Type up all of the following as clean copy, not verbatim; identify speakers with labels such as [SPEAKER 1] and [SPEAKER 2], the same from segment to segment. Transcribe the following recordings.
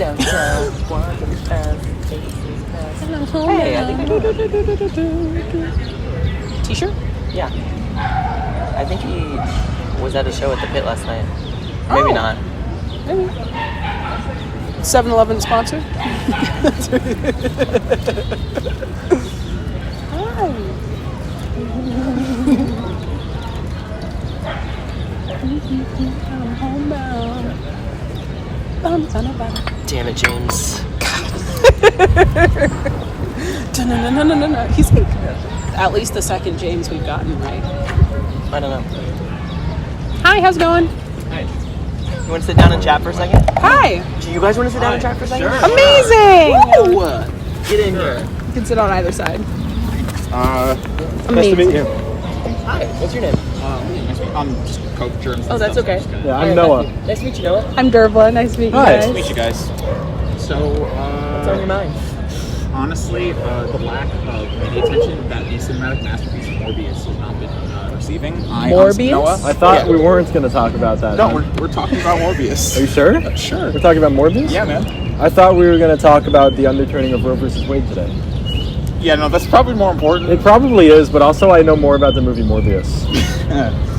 [SPEAKER 1] downtown. Hey, I think I do. T-shirt? Yeah. I think he was at a show at the Pit last night. Maybe not.
[SPEAKER 2] Maybe. 7-Eleven sponsor? Hi. I'm homebound.
[SPEAKER 1] Damn it, James.
[SPEAKER 2] No. He's like at least the second James we've gotten right.
[SPEAKER 1] I don't know.
[SPEAKER 2] Hi, how's it going?
[SPEAKER 1] Hi. You want to sit down and chat for a second?
[SPEAKER 2] Hi.
[SPEAKER 1] Do you guys want to sit down and chat for a second?
[SPEAKER 3] Sure.
[SPEAKER 2] Amazing.
[SPEAKER 1] Woo! Get in here.
[SPEAKER 2] You can sit on either side.
[SPEAKER 3] Nice to meet you.
[SPEAKER 1] Hi. What's your name?
[SPEAKER 3] I'm just Coke Germs.
[SPEAKER 1] Oh, that's okay.
[SPEAKER 3] Yeah, I'm Noah.
[SPEAKER 1] Matthew. Nice to meet you, Noah.
[SPEAKER 2] I'm Dervla. Nice to meet you
[SPEAKER 3] Hi.
[SPEAKER 2] guys.
[SPEAKER 3] Nice to meet you guys. So,
[SPEAKER 1] What's on your mind?
[SPEAKER 3] honestly, the lack of media attention that the cinematic masterpiece of Morbius has not been receiving.
[SPEAKER 2] Morbius?
[SPEAKER 3] Noah,
[SPEAKER 4] I thought we weren't going to talk about that.
[SPEAKER 3] No, we're talking about Morbius.
[SPEAKER 4] Are you sure?
[SPEAKER 3] Sure.
[SPEAKER 4] We're talking about Morbius?
[SPEAKER 3] Yeah, man.
[SPEAKER 4] I thought we were going to talk about the underturning of Roe versus Wade today.
[SPEAKER 3] Yeah, no, that's probably more important.
[SPEAKER 4] It probably is, but also I know more about the movie Morbius.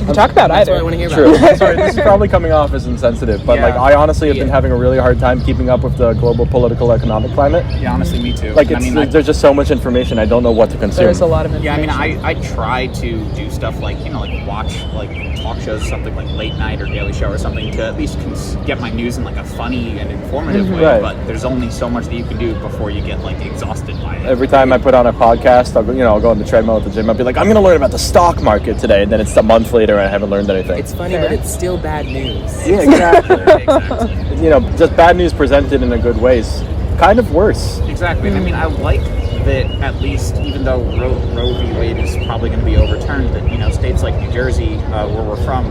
[SPEAKER 2] You can talk about
[SPEAKER 1] That's what I
[SPEAKER 2] either.
[SPEAKER 1] want to hear
[SPEAKER 4] True.
[SPEAKER 1] about.
[SPEAKER 4] Sorry, this is probably coming off as insensitive, but
[SPEAKER 3] Yeah.
[SPEAKER 4] like I honestly have been
[SPEAKER 1] Yeah.
[SPEAKER 4] having a really hard time keeping up with the global political economic climate.
[SPEAKER 3] Yeah, honestly, me too.
[SPEAKER 4] Like
[SPEAKER 3] And
[SPEAKER 4] it's, there's just so much information I don't know what to consume.
[SPEAKER 2] There's a lot of
[SPEAKER 3] Yeah, I
[SPEAKER 2] information.
[SPEAKER 3] mean, I try to do stuff like, like watch like talk shows, something like Late Night or Daily Show or something to at least get my news in like a funny and informative way.
[SPEAKER 4] Right.
[SPEAKER 3] But there's only so much that you can do before you get like exhausted by it.
[SPEAKER 4] Every time I put on a podcast, I'll go on the treadmill at the gym. I'll be like, I'm going to learn about the stock market today, and then it's a month later and I haven't learned anything.
[SPEAKER 1] It's funny, but it's still bad news.
[SPEAKER 4] Yeah, exactly.
[SPEAKER 3] Exactly.
[SPEAKER 4] Just bad news presented in a good way is kind of worse.
[SPEAKER 3] Exactly. I mean, I like that at least, even though Roe v. Wade is probably going to be overturned, that states like New Jersey, where we're from,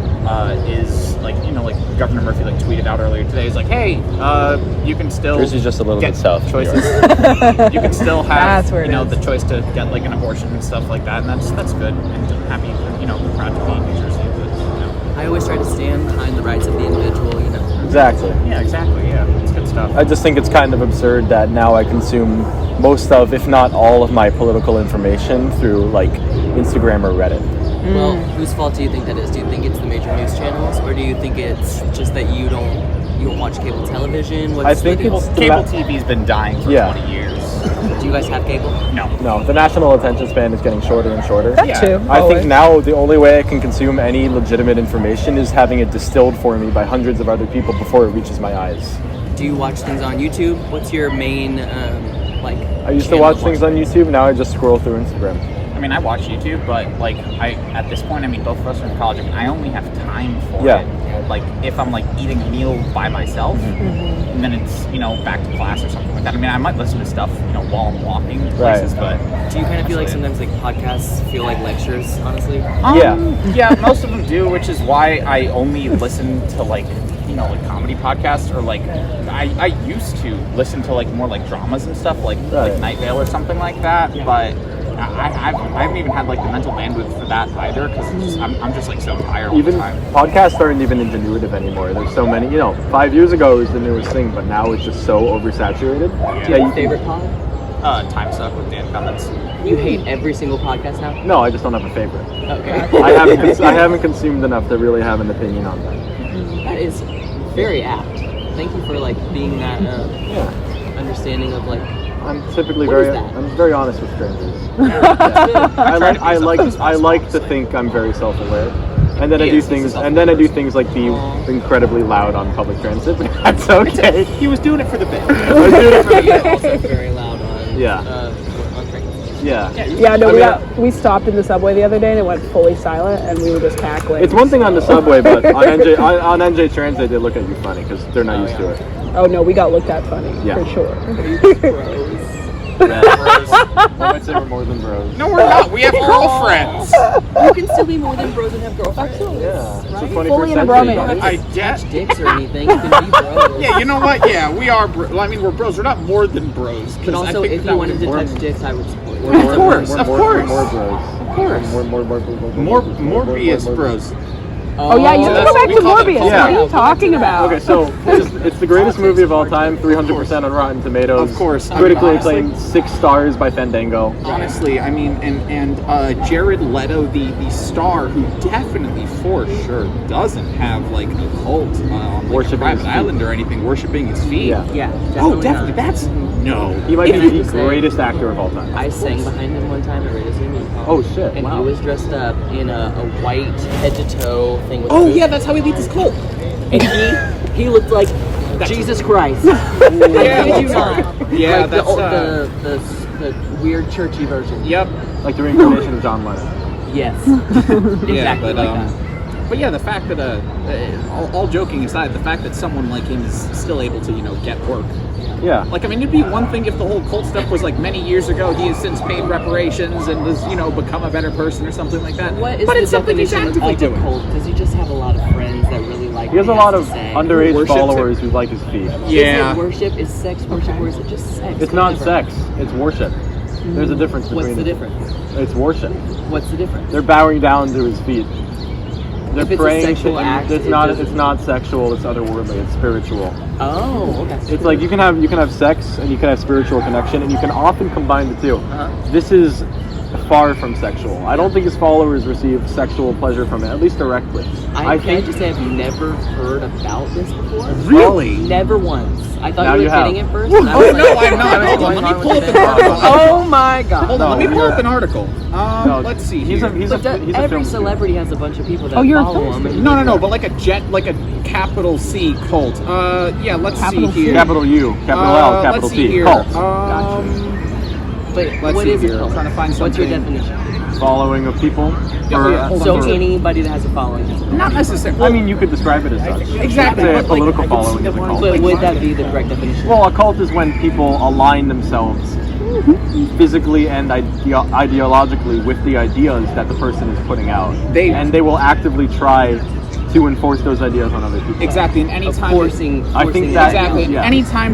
[SPEAKER 3] is like like Governor Murphy like tweeted out earlier today. He's like, hey, you can still
[SPEAKER 4] Jersey's just a little
[SPEAKER 3] get
[SPEAKER 4] bit south of New
[SPEAKER 3] choices. You can still have
[SPEAKER 2] That's where it is.
[SPEAKER 3] the choice to get like an abortion and stuff like that, and that's good. And I'm happy, proud to be in New Jersey. But,
[SPEAKER 1] I always try to stand behind the rights of the individual,
[SPEAKER 4] Exactly.
[SPEAKER 3] Yeah, exactly. Yeah, it's good stuff.
[SPEAKER 4] I just think it's kind of absurd that now I consume most of, if not all of my political information through like Instagram or Reddit.
[SPEAKER 1] Well, whose fault do you think that is? Do you think it's the major news channels, or do you think it's just that you don't watch cable television?
[SPEAKER 4] I think it's
[SPEAKER 3] Cable TV's been dying for 20 years.
[SPEAKER 1] Do you guys have cable?
[SPEAKER 3] No.
[SPEAKER 4] the national attention span is getting shorter and shorter.
[SPEAKER 2] That
[SPEAKER 3] Yeah.
[SPEAKER 2] too.
[SPEAKER 4] I
[SPEAKER 2] always.
[SPEAKER 4] think now the only way I can consume any legitimate information is having it distilled for me by hundreds of other people before it reaches my eyes.
[SPEAKER 1] Do you watch things on YouTube? What's your main
[SPEAKER 4] I used to watch things on YouTube, now I just scroll through Instagram.
[SPEAKER 3] I mean, I watch YouTube, but at this point, both of us are in college. I only have time for
[SPEAKER 4] Yeah.
[SPEAKER 3] it. Like, if I'm eating a meal by myself, and then it's back to class or something like that. I mean, I might listen to stuff while I'm walking places, but
[SPEAKER 1] Do you kind of feel like sometimes podcasts feel like lectures, honestly?
[SPEAKER 3] yeah, most of them do, which is why I only listen to comedy podcasts, or I used to listen to more dramas and stuff like Night Vale or something like that, but I haven't even had the mental bandwidth for that either, because I'm just so tired all
[SPEAKER 4] Even
[SPEAKER 3] the time.
[SPEAKER 4] podcasts aren't even ingenuitive anymore. There's so many, 5 years ago it was the newest thing, but now it's just so oversaturated.
[SPEAKER 1] Do you have a favorite pod?
[SPEAKER 3] Time Suck with Dan Cummins.
[SPEAKER 1] You hate every single podcast now?
[SPEAKER 4] No, I just don't have a favorite.
[SPEAKER 1] Okay.
[SPEAKER 4] I haven't consumed enough to really have an opinion on that.
[SPEAKER 1] That is very apt. Thank you for being that understanding of
[SPEAKER 4] I'm typically
[SPEAKER 1] What is that?
[SPEAKER 4] I'm very honest with strangers.
[SPEAKER 1] Yeah.
[SPEAKER 4] I like to think I'm very self-aware, and then I do
[SPEAKER 1] Yes,
[SPEAKER 4] things,
[SPEAKER 1] he's a
[SPEAKER 4] and then I do things like be incredibly loud on public transit. That's okay.
[SPEAKER 3] He was doing it for the bit.
[SPEAKER 4] I do it for
[SPEAKER 1] You're also very loud on
[SPEAKER 4] Yeah.
[SPEAKER 1] on trains.
[SPEAKER 4] Yeah.
[SPEAKER 2] Yeah, no,
[SPEAKER 4] I mean,
[SPEAKER 2] we stopped in the subway the other day and it went fully silent and we were just cackling.
[SPEAKER 4] It's one thing on the subway, but on NJ Transit they look at you funny because they're not used to it.
[SPEAKER 2] Oh no, we got looked at funny,
[SPEAKER 4] Yeah.
[SPEAKER 2] for sure.
[SPEAKER 1] Bros.
[SPEAKER 4] I'd say we're more than bros.
[SPEAKER 3] No, we're not. We have girlfriends.
[SPEAKER 1] You can still be more than bros and have girlfriends.
[SPEAKER 2] Absolutely.
[SPEAKER 4] Yeah. It's the
[SPEAKER 1] Right?
[SPEAKER 4] 21st
[SPEAKER 2] Fully in a
[SPEAKER 4] century,
[SPEAKER 2] bromance.
[SPEAKER 4] buddy.
[SPEAKER 3] I
[SPEAKER 1] Touch
[SPEAKER 3] guess.
[SPEAKER 1] dicks or anything. You can be bros.
[SPEAKER 3] Yeah, you know what? Yeah, we are. We're bros. We're not more than bros. 'Cause
[SPEAKER 1] But
[SPEAKER 3] I
[SPEAKER 1] also,
[SPEAKER 3] think
[SPEAKER 1] if
[SPEAKER 3] that
[SPEAKER 1] you
[SPEAKER 3] would
[SPEAKER 1] wanted to
[SPEAKER 3] be
[SPEAKER 1] touch dicks, I would support you.
[SPEAKER 4] We're
[SPEAKER 3] course,
[SPEAKER 4] we're
[SPEAKER 3] of
[SPEAKER 4] more,
[SPEAKER 3] course.
[SPEAKER 4] More bros.
[SPEAKER 3] Of course.
[SPEAKER 4] More
[SPEAKER 3] Morbius bros.
[SPEAKER 2] Oh yeah, you have to go back to Morbius.
[SPEAKER 4] Yeah.
[SPEAKER 2] What are you talking about?
[SPEAKER 4] Okay, so it's the greatest movie of all time, 300% on Rotten Tomatoes.
[SPEAKER 3] Of course.
[SPEAKER 4] Critically
[SPEAKER 3] Honestly.
[SPEAKER 4] acclaimed, 6 stars by Fandango.
[SPEAKER 3] Honestly, I mean, and Jared Leto, the star, who definitely for sure doesn't have like a cult on like,
[SPEAKER 4] Worshiping
[SPEAKER 3] a private
[SPEAKER 4] his feet.
[SPEAKER 3] island or anything, worshiping his feet.
[SPEAKER 4] Yeah.
[SPEAKER 1] Yeah,
[SPEAKER 3] Oh,
[SPEAKER 1] definitely.
[SPEAKER 3] definitely. That's no.
[SPEAKER 4] He might
[SPEAKER 1] Can I
[SPEAKER 4] be the
[SPEAKER 1] just say-
[SPEAKER 4] greatest actor of all time.
[SPEAKER 1] I sang behind him one time at Radio City.
[SPEAKER 4] Oh shit!
[SPEAKER 1] And
[SPEAKER 4] Wow.
[SPEAKER 1] he was dressed up in a white head to toe thing with
[SPEAKER 3] Oh
[SPEAKER 1] boots.
[SPEAKER 3] yeah, that's how he leads his cult.
[SPEAKER 1] And he looked like Jesus Christ.
[SPEAKER 3] Yeah,
[SPEAKER 1] Kid you not.
[SPEAKER 3] Yeah,
[SPEAKER 1] Like
[SPEAKER 3] that's
[SPEAKER 1] the weird churchy version.
[SPEAKER 3] Yep.
[SPEAKER 4] Like the reincarnation of John Lennon.
[SPEAKER 1] Yes. Exactly
[SPEAKER 3] Yeah, but
[SPEAKER 1] like that.
[SPEAKER 3] but yeah, the fact that all joking aside, the fact that someone like him is still able to get work.
[SPEAKER 4] Yeah.
[SPEAKER 3] Like, I mean, it'd be one thing if the whole cult stuff was like many years ago. He has since paid reparations and has, become a better person or something like that.
[SPEAKER 1] What is
[SPEAKER 3] but
[SPEAKER 1] the
[SPEAKER 3] it's something he's
[SPEAKER 1] definition
[SPEAKER 3] actively
[SPEAKER 1] of a
[SPEAKER 3] doing.
[SPEAKER 1] cult? Does he just have a lot of friends that really like
[SPEAKER 4] He has a
[SPEAKER 1] what
[SPEAKER 4] lot
[SPEAKER 1] has
[SPEAKER 4] of
[SPEAKER 1] to say?
[SPEAKER 4] underage
[SPEAKER 3] Worships
[SPEAKER 4] followers
[SPEAKER 3] it.
[SPEAKER 4] who like his feet.
[SPEAKER 3] Yeah.
[SPEAKER 1] Is it worship? Is sex worship? Or is it just sex?
[SPEAKER 4] It's not
[SPEAKER 1] Whatever.
[SPEAKER 4] sex. It's worship. There's a difference between.
[SPEAKER 1] What's the difference?
[SPEAKER 4] It's worship.
[SPEAKER 1] What's the difference?
[SPEAKER 4] They're bowing down to his feet. They're
[SPEAKER 1] If it's a
[SPEAKER 4] praying
[SPEAKER 1] sexual
[SPEAKER 4] to him.
[SPEAKER 1] act,
[SPEAKER 4] It's
[SPEAKER 1] it
[SPEAKER 4] not.
[SPEAKER 1] doesn't-
[SPEAKER 4] It's not sexual. It's otherworldly. It's spiritual.
[SPEAKER 1] Oh, okay.
[SPEAKER 4] It's like you can have sex and you can have spiritual connection, and you can often combine the two.
[SPEAKER 1] Uh-huh.
[SPEAKER 4] This is far from sexual. I don't think his followers receive sexual pleasure from it, at least directly.
[SPEAKER 1] I can't just say I've never heard about this before.
[SPEAKER 3] Really?
[SPEAKER 1] Never once. I thought
[SPEAKER 4] Now
[SPEAKER 1] you
[SPEAKER 4] you
[SPEAKER 1] were
[SPEAKER 4] have.
[SPEAKER 1] kidding at first. and I
[SPEAKER 3] Oh
[SPEAKER 1] was
[SPEAKER 3] no,
[SPEAKER 1] like,
[SPEAKER 3] I'm not.
[SPEAKER 1] what's
[SPEAKER 3] Hold on,
[SPEAKER 1] going
[SPEAKER 3] let me
[SPEAKER 1] on
[SPEAKER 3] pull
[SPEAKER 1] with
[SPEAKER 3] up
[SPEAKER 1] this?
[SPEAKER 3] an article.
[SPEAKER 2] Oh my god.
[SPEAKER 3] Hold on, let me pull up an article.
[SPEAKER 4] No,
[SPEAKER 3] Let's see
[SPEAKER 4] He's
[SPEAKER 3] here.
[SPEAKER 4] a
[SPEAKER 1] But
[SPEAKER 4] film
[SPEAKER 1] every
[SPEAKER 4] studio.
[SPEAKER 1] celebrity has a bunch of people that
[SPEAKER 2] Oh, you're a
[SPEAKER 1] follow
[SPEAKER 2] film
[SPEAKER 1] them.
[SPEAKER 2] studio.
[SPEAKER 3] No, but like a capital C cult. Yeah, let's
[SPEAKER 2] Capital
[SPEAKER 3] see
[SPEAKER 2] C.
[SPEAKER 3] here.
[SPEAKER 4] Capital U, capital L, capital
[SPEAKER 3] let's see
[SPEAKER 4] T.
[SPEAKER 3] here.
[SPEAKER 4] Cult.
[SPEAKER 1] But
[SPEAKER 3] Let's
[SPEAKER 1] what
[SPEAKER 3] see
[SPEAKER 1] is
[SPEAKER 3] here.
[SPEAKER 1] a
[SPEAKER 3] I'm
[SPEAKER 1] cult?
[SPEAKER 3] trying to find
[SPEAKER 1] What's your
[SPEAKER 3] something.
[SPEAKER 1] definition?
[SPEAKER 4] Following of people.
[SPEAKER 3] Yeah, hold on.
[SPEAKER 1] So
[SPEAKER 3] for-
[SPEAKER 1] anybody that has a following.
[SPEAKER 3] Not necessarily.
[SPEAKER 4] I mean, you could describe it as such.
[SPEAKER 3] Exactly,
[SPEAKER 4] Say a
[SPEAKER 3] but, like,
[SPEAKER 4] political
[SPEAKER 3] I could
[SPEAKER 4] following
[SPEAKER 3] see
[SPEAKER 4] is a
[SPEAKER 3] the
[SPEAKER 4] cult.
[SPEAKER 1] But would that be the correct definition?
[SPEAKER 4] Well, a cult is when people align themselves physically and ideologically with the ideas that the person is putting out. And they will actively try to enforce those ideas on other people.
[SPEAKER 3] Exactly, and
[SPEAKER 1] Of
[SPEAKER 3] anytime
[SPEAKER 1] forcing.
[SPEAKER 4] I think
[SPEAKER 1] forcing
[SPEAKER 4] that-
[SPEAKER 3] exactly,
[SPEAKER 4] yeah.
[SPEAKER 3] anytime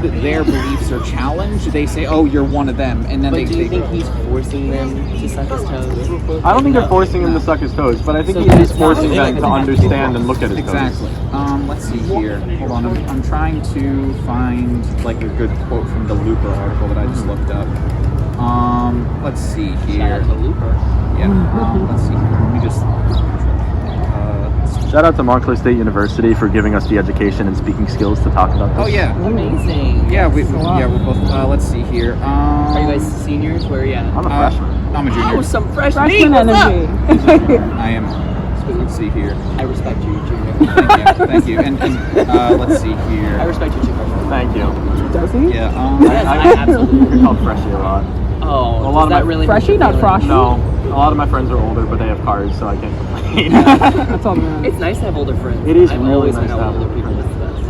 [SPEAKER 3] that their beliefs are challenged, they say, "Oh, you're one of them," and then
[SPEAKER 1] But
[SPEAKER 3] they.
[SPEAKER 1] do you
[SPEAKER 3] they
[SPEAKER 1] think he's forcing them to suck his toes?
[SPEAKER 4] I don't think they're forcing him to suck his toes, but I think
[SPEAKER 1] So
[SPEAKER 4] he is
[SPEAKER 1] that's
[SPEAKER 4] forcing
[SPEAKER 1] not-
[SPEAKER 4] them to understand and look at his
[SPEAKER 3] Exactly. Let's see here. Hold on, I'm trying to find like a good quote from the Looper article that I just looked up. Let's see
[SPEAKER 1] Shout
[SPEAKER 3] here.
[SPEAKER 1] out to Looper.
[SPEAKER 3] Yeah. Let's see here. Let me just.
[SPEAKER 4] toes. Shout out to Montclair State University for giving us the education and speaking skills to talk about this.
[SPEAKER 3] Oh yeah.
[SPEAKER 1] Amazing.
[SPEAKER 3] Yeah, we're both. Let's see here.
[SPEAKER 1] Are you guys seniors? Where are you at?
[SPEAKER 4] I'm a freshman.
[SPEAKER 3] I'm a junior.
[SPEAKER 1] Oh, some freshman.
[SPEAKER 2] Freshman
[SPEAKER 1] What's up?
[SPEAKER 2] energy.
[SPEAKER 3] I am. Let's see here.
[SPEAKER 1] I respect you, junior.
[SPEAKER 3] Thank you. And let's see
[SPEAKER 1] I
[SPEAKER 3] here.
[SPEAKER 1] respect you too, freshman.
[SPEAKER 4] Thank you.
[SPEAKER 2] Does he?
[SPEAKER 3] Yeah.
[SPEAKER 1] Yes, I absolutely.
[SPEAKER 4] You're called Freshie a lot.
[SPEAKER 1] Oh,
[SPEAKER 4] A lot
[SPEAKER 1] does
[SPEAKER 4] of
[SPEAKER 1] that
[SPEAKER 4] my-
[SPEAKER 1] really
[SPEAKER 2] Freshie,
[SPEAKER 1] make you
[SPEAKER 2] not
[SPEAKER 1] feel
[SPEAKER 2] frosty?
[SPEAKER 4] No, a lot of my friends are older, but they have cars, so I can't complain.
[SPEAKER 2] That's all that
[SPEAKER 1] It's nice to have older friends.
[SPEAKER 4] It is
[SPEAKER 1] I've
[SPEAKER 4] really
[SPEAKER 1] always
[SPEAKER 4] nice
[SPEAKER 1] been
[SPEAKER 4] to have
[SPEAKER 1] older
[SPEAKER 4] older
[SPEAKER 1] people.
[SPEAKER 4] friends.
[SPEAKER 1] That's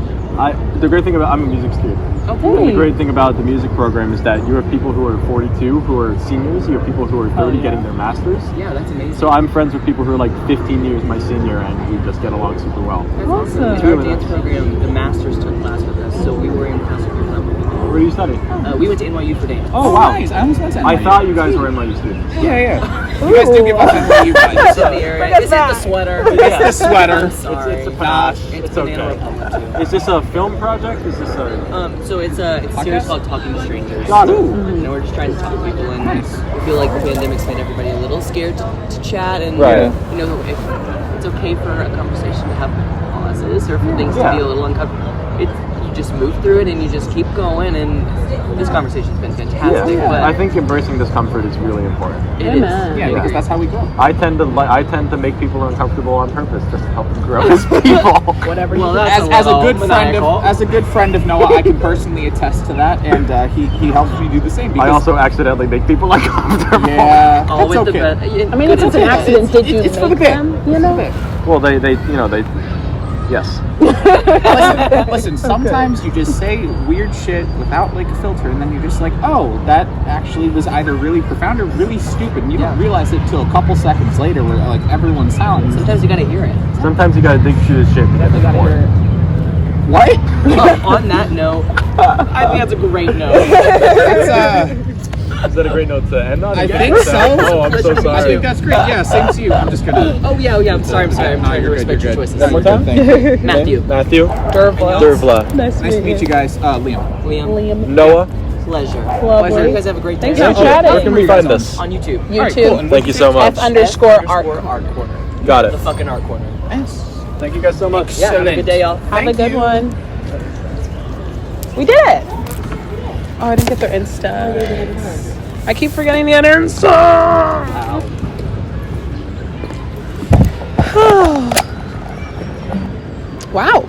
[SPEAKER 1] the best.
[SPEAKER 4] The great thing about I'm a music student.
[SPEAKER 1] Okay.
[SPEAKER 4] And the great thing about the music program is that you have people who are 42 who are seniors, you have people who are 30
[SPEAKER 2] yeah.
[SPEAKER 4] getting their masters.
[SPEAKER 1] Yeah, that's amazing.
[SPEAKER 4] So I'm friends with people who are like 15 years my senior, and we just get along super well.
[SPEAKER 1] That's
[SPEAKER 2] Awesome.
[SPEAKER 1] In our
[SPEAKER 4] Really
[SPEAKER 1] dance
[SPEAKER 4] nice.
[SPEAKER 1] program, the masters took class with us, so we were in class with them.
[SPEAKER 4] Where do you study?
[SPEAKER 1] We went to NYU for dance.
[SPEAKER 4] Oh wow!
[SPEAKER 3] Nice. I almost went to
[SPEAKER 4] I
[SPEAKER 3] NYU.
[SPEAKER 4] thought you guys were NYU students.
[SPEAKER 3] Yeah. You guys do give us NYU vibes.
[SPEAKER 1] So the area. This is the sweater.
[SPEAKER 3] It's the sweater.
[SPEAKER 1] I'm sorry.
[SPEAKER 4] It's a panache.
[SPEAKER 1] It's
[SPEAKER 4] It's
[SPEAKER 1] Banana
[SPEAKER 4] okay.
[SPEAKER 1] Republic too.
[SPEAKER 4] Is this a film project? Is this a?
[SPEAKER 1] So it's a series
[SPEAKER 3] Podcast?
[SPEAKER 1] called Talking to Strangers.
[SPEAKER 4] Got it.
[SPEAKER 1] And we're just trying to talk to people, and we feel like the pandemic's made everybody a little scared to chat, and
[SPEAKER 4] Right.
[SPEAKER 1] you know, if it's okay for a conversation to have pauses or for things to
[SPEAKER 4] Yeah.
[SPEAKER 1] be a little uncomfortable. You just move through it and you just keep going, and this conversation's been fantastic.
[SPEAKER 4] Yeah.
[SPEAKER 1] But
[SPEAKER 4] I think embracing discomfort is really important.
[SPEAKER 1] it is.
[SPEAKER 2] Amen.
[SPEAKER 3] Yeah, because that's how we grow.
[SPEAKER 4] I tend to make people uncomfortable on purpose just to help them grow as people.
[SPEAKER 2] Whatever
[SPEAKER 1] Well,
[SPEAKER 2] you
[SPEAKER 1] that's
[SPEAKER 3] As a
[SPEAKER 1] little
[SPEAKER 3] good friend
[SPEAKER 1] maniacal.
[SPEAKER 3] of Noah, I can personally attest to that, and he helps me do the same.
[SPEAKER 4] I
[SPEAKER 3] Because,
[SPEAKER 4] also accidentally make people uncomfortable.
[SPEAKER 3] yeah,
[SPEAKER 1] Oh,
[SPEAKER 3] that's
[SPEAKER 1] with
[SPEAKER 3] okay.
[SPEAKER 1] the bed.
[SPEAKER 2] I mean, if it's an accident, did you
[SPEAKER 3] It's for the
[SPEAKER 2] make
[SPEAKER 3] bit.
[SPEAKER 2] them? You know?
[SPEAKER 4] Well, they yes.
[SPEAKER 3] Listen, sometimes you just say weird shit without like a filter, and then you're just like, oh, that actually was either really profound or really stupid, and you don't realize it till a couple seconds later, where like everyone's silent.
[SPEAKER 1] Sometimes you gotta hear it.
[SPEAKER 4] Sometimes you gotta dig through the shit to get
[SPEAKER 2] You
[SPEAKER 4] the
[SPEAKER 2] gotta
[SPEAKER 4] point.
[SPEAKER 2] hear it.
[SPEAKER 3] What?
[SPEAKER 1] On that note, I think that's a great note.
[SPEAKER 3] That's
[SPEAKER 4] Is that a great note to end on?
[SPEAKER 5] I
[SPEAKER 4] again?
[SPEAKER 5] think so.
[SPEAKER 4] Oh, I'm so sorry.
[SPEAKER 5] I think that's great. Yeah, same to you. I'm just gonna.
[SPEAKER 1] Oh yeah, I'm sorry. I'm trying to
[SPEAKER 5] you're
[SPEAKER 1] respect your
[SPEAKER 5] good.
[SPEAKER 1] choices.
[SPEAKER 4] One more time?
[SPEAKER 5] Thank you.
[SPEAKER 1] Matthew.
[SPEAKER 4] Matthew.
[SPEAKER 2] Dervla.
[SPEAKER 4] Dervla.
[SPEAKER 2] Nice
[SPEAKER 5] Nice to meet you guys. Liam.
[SPEAKER 1] Liam.
[SPEAKER 4] Noah.
[SPEAKER 1] Pleasure.
[SPEAKER 2] Lovely.
[SPEAKER 1] You guys have a great day.
[SPEAKER 2] Thanks for
[SPEAKER 4] Where
[SPEAKER 2] chatting.
[SPEAKER 4] can we find this?
[SPEAKER 1] On YouTube.
[SPEAKER 2] You
[SPEAKER 5] Alright,
[SPEAKER 2] too.
[SPEAKER 5] cool. And
[SPEAKER 4] Thank you so much.
[SPEAKER 2] F_art.
[SPEAKER 1] Art corner.
[SPEAKER 4] Got it.
[SPEAKER 1] The fucking art corner.
[SPEAKER 5] Yes.
[SPEAKER 4] Thank you guys so much.
[SPEAKER 1] Yeah. Have a good day, y'all.
[SPEAKER 2] Have a good one. We did it. Oh, I didn't get their Insta. I keep forgetting the other Insta. Wow.